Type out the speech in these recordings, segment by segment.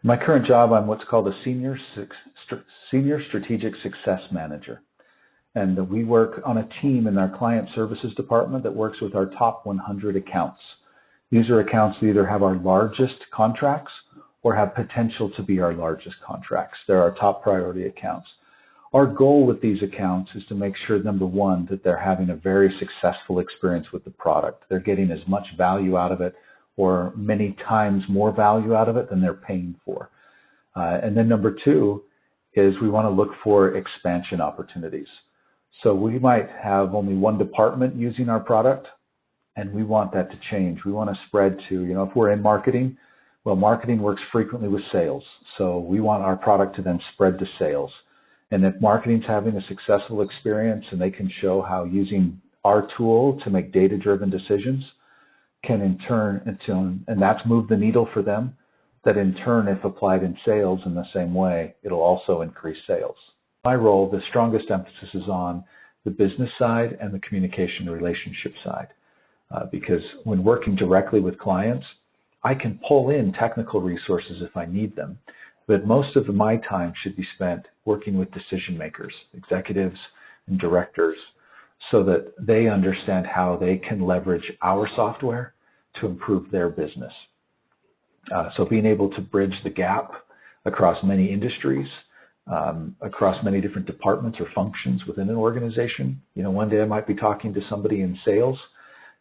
In my current job, I'm what's called a senior strategic success manager. And we work on a team in our client services department that works with our top 100 accounts. These are accounts that either have our largest contracts or have potential to be our largest contracts. They're our top priority accounts. Our goal with these accounts is to make sure, number one, that they're having a very successful experience with the product. They're getting as much value out of it or many times more value out of it than they're paying for. And then number two is we want to look for expansion opportunities. So we might have only one department using our product, and we want that to change. We want to spread to, if we're in marketing, well, marketing works frequently with sales. So we want our product to then spread to sales. And if marketing's having a successful experience and they can show how using our tool to make data-driven decisions can in turn, and that's moved the needle for them, that in turn, if applied in sales in the same way, it'll also increase sales. My role, the strongest emphasis is on the business side and the communication relationship side. Because when working directly with clients, I can pull in technical resources if I need them. But most of my time should be spent working with decision makers, executives and directors, so that they understand how they can leverage our software to improve their business. So being able to bridge the gap across many industries, across many different departments or functions within an organization. One day I might be talking to somebody in sales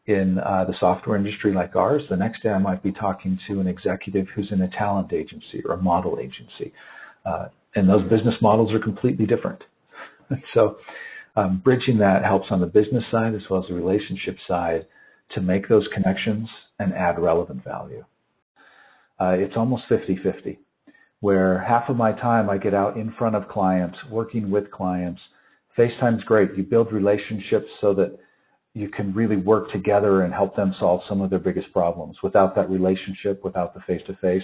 in the software industry like ours. The next day I might be talking to an executive who's in a talent agency or a model agency. And those business models are completely different. So bridging that helps on the business side as well as the relationship side to make those connections and add relevant value. It's almost 50-50, where half of my time I get out in front of clients, working with clients. FaceTime's great. You build relationships so that you can really work together and help them solve some of their biggest problems. Without that relationship, without the face-to-face,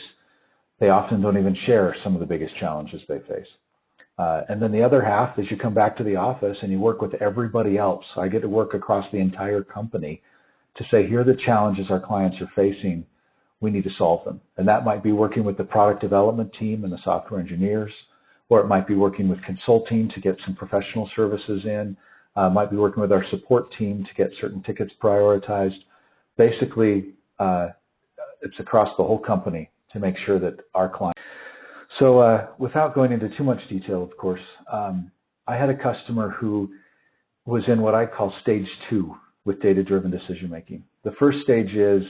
they often don't even share some of the biggest challenges they face. And then the other half is you come back to the office and you work with everybody else. I get to work across the entire company to say, here are the challenges our clients are facing. We need to solve them. And that might be working with the product development team and the software engineers, or it might be working with consulting to get some professional services in. Might be working with our support team to get certain tickets prioritized. Basically, it's across the whole company to make sure that our clients. So without going into too much detail, of course, I had a customer who was in what I call stage 2 with data-driven decision making. The first stage is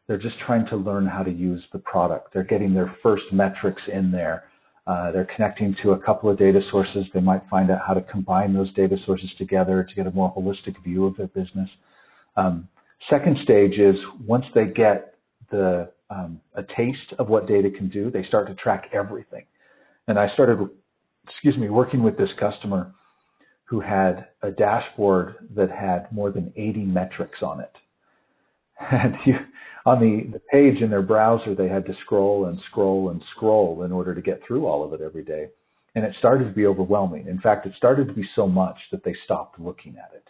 they're just trying to learn how to use the product. They're getting their first metrics in there. They're connecting to a couple of data sources. They might find out how to combine those data sources together to get a more holistic view of their business. Second stage is once they get a taste of what data can do, they start to track everything. And I started, working with this customer who had a dashboard that had more than 80 metrics on it. And on the page in their browser, they had to scroll and scroll and scroll in order to get through all of it every day. And it started to be overwhelming. In fact, it started to be so much that they stopped looking at it.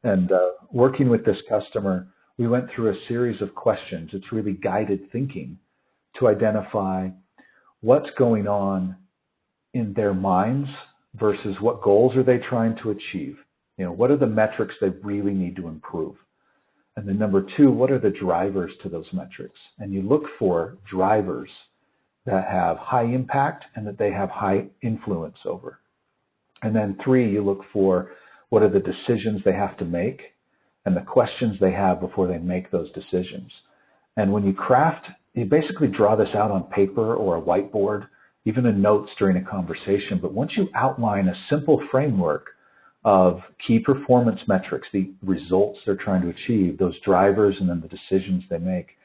And working with this customer, we went through a series of questions. It's really guided thinking to identify what's going on in their minds versus what goals are they trying to achieve. What are the metrics they really need to improve? And then number 2, what are the drivers to those metrics? And you look for drivers that have high impact and that they have high influence over. And then 3, you look for what are the decisions they have to make and the questions they have before they make those decisions. And when you basically draw this out on paper or a whiteboard, even in notes during a conversation. But once you outline a simple framework of key performance metrics, the results they're trying to achieve, those drivers, and then the decisions they make,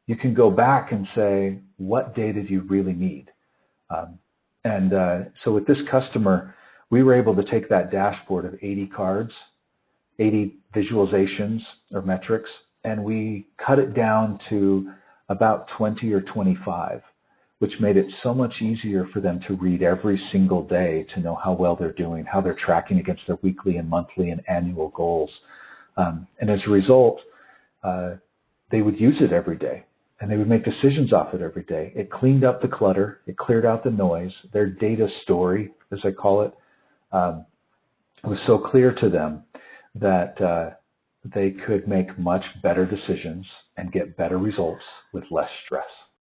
you can go back and say, what data do you really need? So with this customer, we were able to take that dashboard of 80 cards, 80 visualizations or metrics, and we cut it down to about 20 or 25, which made it so much easier for them to read every single day to know how well they're doing, how they're tracking against their weekly and monthly and annual goals. And as a result, they would use it every day. and they would make decisions off it every day. It cleaned up the clutter. It cleared out the noise. Their data story, as I call it, was so clear to them that they could make much better decisions and get better results with less stress.